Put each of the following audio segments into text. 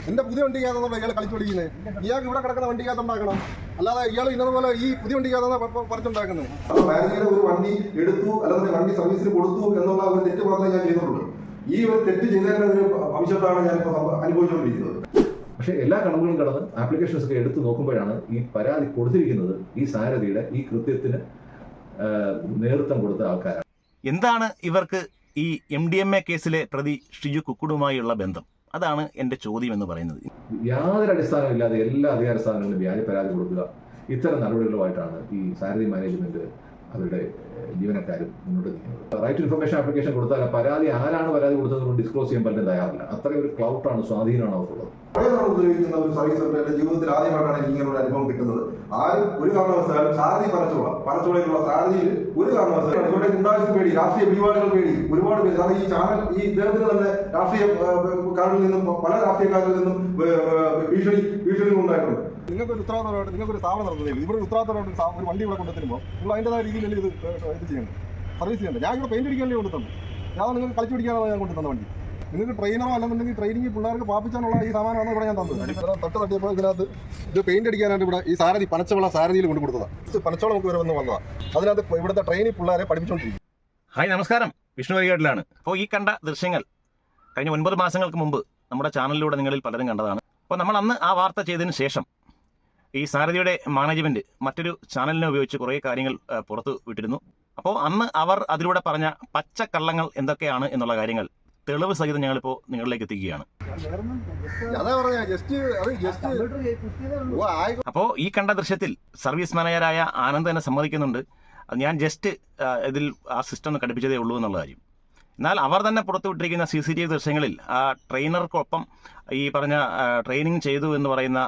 എന്റെ പുതിയ വണ്ടിക്കകത്തുള്ള ഇയാൾ കളിച്ചു പഠിക്കുന്നത്. ഇയാൾക്ക് ഇവിടെ കിടക്കുന്ന വണ്ടിക്കകത്ത് ഉണ്ടാക്കണം, അല്ലാതെ ഇയാൾ ഇന്നതുപോലെ ഈ പുതിയ വണ്ടിക്കകത്താണ് പറിച്ചുണ്ടാക്കുന്നത്. മാരുതിയുടെ ഒരു വണ്ടി എടുത്തു അല്ലെങ്കിൽ വണ്ടി സർവീസിന് കൊടുത്തു എന്നുള്ള ഒരു തെറ്റ് മാത്രമേ ഞാൻ ചെയ്തിട്ടുള്ളൂ. ഈ ഒരു തെറ്റ് ചെയ്തതിന്റെ ഒരു ഭവിഷ്യത്താണ് ഞാനിപ്പോൾ അനുഭവിച്ചുകൊണ്ടിരിക്കുന്നത്. പക്ഷേ എല്ലാ കടമ്പകളും കടന്ന് ആപ്ലിക്കേഷൻസ് ഒക്കെ എടുത്തു നോക്കുമ്പോഴാണ് ഈ പരാതി കൊടുത്തിരിക്കുന്നത് ഈ സാരഥിയുടെ ഈ കൃത്യത്തിന് നേതൃത്വം കൊടുത്ത ആൾക്കാരാണ്. എന്താണ് ഇവർക്ക് ഈ MDMA കേസിലെ പ്രതി ഷിജു കുക്കുടുമായുള്ള ബന്ധം? അതാണ് എൻ്റെ ചോദ്യം എന്ന് പറയുന്നത്. യാതൊരു അടിസ്ഥാനമില്ലാതെ എല്ലാ അധികാര സ്ഥാനങ്ങളിലും വ്യാജ പരാതി കൊടുക്കുക, ഇത്തരം നടപടികളുമായിട്ടാണ് ഈ സാരഥി മാനേജ്മെന്റ് അവരുടെ ജീവനക്കാരും മുന്നോട്ട് നീങ്ങുന്നത്. റൈറ്റ് ടു ഇൻഫർമേഷൻ ആപ്ലിക്കേഷൻ കൊടുത്താൽ പരാതി ആരാണ് പരാതി കൊടുത്തതെന്ന് ഡിസ്ക്ലോസ് ചെയ്യാൻ പറ്റുന്ന തയ്യാറില്ല. അത്രയും ഒരു ക്ലൗട്ടാണ്, സ്വാധീനമാണ് അവർക്കുള്ളത്. ഉപയോഗിക്കുന്ന ഒരു സർവീസ് സെന്ററിന്റെ ജീവിതത്തിൽ ആദ്യമായിട്ടാണ് എനിക്ക് ഇങ്ങനെ ഒരു അനുഭവം കിട്ടുന്നത്. ആരും ഒരു കാരണവശാലും സാരഥി പനച്ചോളയിലുള്ള സാരഥിയിൽ ഒരു കാരണവശാലും ഇവിടെ ഉണ്ടാകുന്ന പേടി, രാഷ്ട്രീയ പിടിപാടുകൾ പേടി ഒരുപാട് പേര്. കാരണം ഈ ചാനൽ ഈ ഇദ്ദേഹത്തിന് തന്നെ രാഷ്ട്രീയക്കാരിൽ നിന്നും പല രാഷ്ട്രീയക്കാരിൽ നിന്നും ഭീഷണി ഉണ്ടായിട്ടുണ്ട്. നിങ്ങൾക്കൊരു ഉത്തരവാദിത്തമായിട്ട് നിങ്ങൾക്കൊരു സ്ഥാപനം നടത്തുന്നില്ല. ഇവിടെ ഒരു ഉത്തരവാദിത്തമായിട്ട് ഒരു വണ്ടി ഇവിടെ കൊണ്ടുത്തരുമ്പോൾ നിങ്ങൾ അതിൻ്റെതായ രീതിയിൽ ഇത് ചെയ്യണം, സർവീസ് ചെയ്യണം. ഞാൻ ഇവിടെ പെയിന്റ് അടിക്കാനല്ലേ കൊണ്ടുതന്നു. ഞാൻ നിങ്ങൾക്ക് കളിച്ചു പിടിക്കാനാണ് ഞാൻ കൊണ്ടുതന്ന വണ്ടി. നിങ്ങൾക്ക് ട്രെയിനറോ അല്ലെന്നുണ്ടെങ്കിൽ ട്രെയിനിങ് പിള്ളേർക്ക് പാപ്പിച്ചാനുള്ള ഈ സാധനമാണ് ഇവിടെ ഞാൻ തന്നത്. തൊട്ട് തട്ടിയപ്പോൾ ഇതിനകത്ത് ഇത് പെയിന്റ് അടിക്കാനായിട്ട് ഇവിടെ ഈ സാരഥി പനച്ചവള സാരഥിയിൽ കൊണ്ടു കൊടുത്തതാണ്. പനച്ചവള നമുക്ക് വരെ വന്നതാണ്. അതിനകത്ത് ഇവിടുത്തെ ട്രെയിനിൽ പിള്ളേരെ പഠിപ്പിച്ചുകൊണ്ടിരിക്കും. ഹായ്, നമസ്കാരം. വിഷ്ണു വരികാട്ടിലാണ്. അപ്പോൾ ഈ കണ്ട ദൃശ്യങ്ങൾ കഴിഞ്ഞ 9 മാസങ്ങൾക്ക് മുമ്പ് നമ്മുടെ ചാനലിലൂടെ നിങ്ങളിൽ പലരും കണ്ടതാണ്. അപ്പോൾ നമ്മൾ അന്ന് ആ വാർത്ത ചെയ്തതിന് ശേഷം ഈ സാരഥിയുടെ മാനേജ്മെന്റ് മറ്റൊരു ചാനലിനെ ഉപയോഗിച്ച് കുറേ കാര്യങ്ങൾ പുറത്തു വിട്ടിരുന്നു. അപ്പോൾ അന്ന് അവർ അതിലൂടെ പറഞ്ഞ പച്ചക്കള്ളങ്ങൾ എന്തൊക്കെയാണ് എന്നുള്ള കാര്യങ്ങൾ തെളിവ് സഹിതം ഞങ്ങളിപ്പോൾ നിങ്ങളിലേക്ക് എത്തിക്കുകയാണ്. അപ്പോൾ ഈ കണ്ട ദൃശ്യത്തിൽ സർവീസ് മാനേജറായ ആനന്ദ് തന്നെ സമ്മതിക്കുന്നുണ്ട്, ഞാൻ ജസ്റ്റ് ഇതിൽ ആ സിസ്റ്റം ഒന്ന് ഘടിപ്പിച്ചതേ ഉള്ളൂ എന്നുള്ള കാര്യം. എന്നാൽ അവർ തന്നെ പുറത്തുവിട്ടിരിക്കുന്ന CCTV ദൃശ്യങ്ങളിൽ ആ ട്രെയിനർക്കൊപ്പം ഈ പറഞ്ഞ ട്രെയിനിങ് ചെയ്തു എന്ന് പറയുന്ന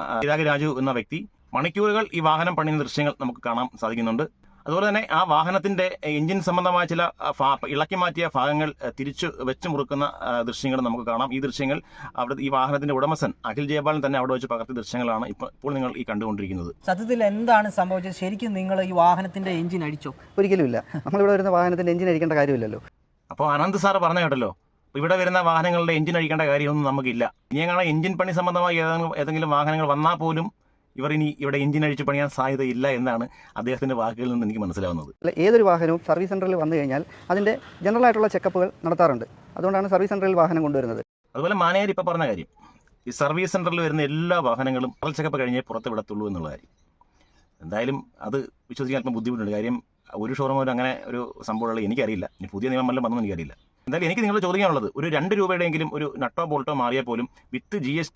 രാജു എന്ന വ്യക്തി മണിക്കൂറുകൾ ഈ വാഹനം പണിയുന്ന ദൃശ്യങ്ങൾ നമുക്ക് കാണാൻ സാധിക്കുന്നുണ്ട്. അതുപോലെ തന്നെ ആ വാഹനത്തിന്റെ എഞ്ചിൻ സംബന്ധമായ ചില ഇളക്കി മാറ്റിയ ഭാഗങ്ങൾ തിരിച്ചു വെച്ച് മുറുക്കുന്ന ദൃശ്യങ്ങൾ നമുക്ക് കാണാം. ഈ ദൃശ്യങ്ങൾ അവിടെ ഈ വാഹനത്തിന്റെ ഉടമസ്ഥൻ അഖിൽ ജയപാലൻ തന്നെ അവിടെ വെച്ച് പകർത്തിയ ദൃശ്യങ്ങളാണ് ഇപ്പോൾ നിങ്ങൾ ഈ കണ്ടുകൊണ്ടിരിക്കുന്നത്. സത്യത്തിൽ എന്താണ് സംഭവിച്ചത്? ശരിക്കും നിങ്ങൾ ഈ വാഹനത്തിന്റെ എഞ്ചിൻ അടിച്ചോ? ഒരിക്കലുമില്ല. നമ്മളിവിടെ വരുന്ന വാഹനത്തിന്റെ എഞ്ചിൻ അടിക്കേണ്ട കാര്യമില്ലല്ലോ. അപ്പോൾ ആനന്ദ് സാറ് പറഞ്ഞു കേട്ടല്ലോ, ഇവിടെ വരുന്ന വാഹനങ്ങളുടെ എഞ്ചിൻ അടിക്കേണ്ട കാര്യമൊന്നും നമുക്കില്ല. ഇനി അങ്ങനെ എഞ്ചിൻ പണി സംബന്ധമായി ഏതെങ്കിലും വാഹനങ്ങൾ വന്നാൽ പോലും ഇവർ ഇനി ഇവിടെ എഞ്ചിൻ അടിച്ച് പണിയാൻ സാധ്യതയില്ല എന്നാണ് അദ്ദേഹത്തിന്റെ വാക്കുകളിൽ നിന്ന് എനിക്ക് മനസ്സിലാവുന്നത്. ഏതൊരു വാഹനവും സർവീസ് സെന്ററിൽ വന്നു കഴിഞ്ഞാൽ അതിന്റെ ജനറൽ ആയിട്ടുള്ള ചെക്കപ്പുകൾ നടത്താറുണ്ട്. അതുകൊണ്ടാണ് സർവീസ് സെന്ററിൽ വാഹനം കൊണ്ടുവരുന്നത്. അതുപോലെ മാനേജർ ഇപ്പോൾ പറഞ്ഞ കാര്യം, ഈ സർവീസ് സെന്ററിൽ വരുന്ന എല്ലാ വാഹനങ്ങളും ചെക്കപ്പ് കഴിഞ്ഞേ പുറത്ത് വിടത്തുള്ളൂ എന്നുള്ള കാര്യം. എന്തായാലും അത് വിശ്വസിക്കാൻ അല്പം ബുദ്ധിമുട്ടുണ്ട്. കാര്യം ഒരു ഷോറൂമിലും അങ്ങനെ ഒരു സംഭവമുള്ള എനിക്കറിയില്ല. ഇനി പുതിയ നിയമം വല്ലതും വന്നൊന്നും എനിക്കറിയില്ല. എന്തായാലും എനിക്ക് നിങ്ങൾ ചോദിക്കാനുള്ളത്, ഒരു 2 രൂപയുടെയെങ്കിലും ഒരു നട്ടോ ബോൾട്ടോ മാറിയാൽ പോലും വിത്ത് GST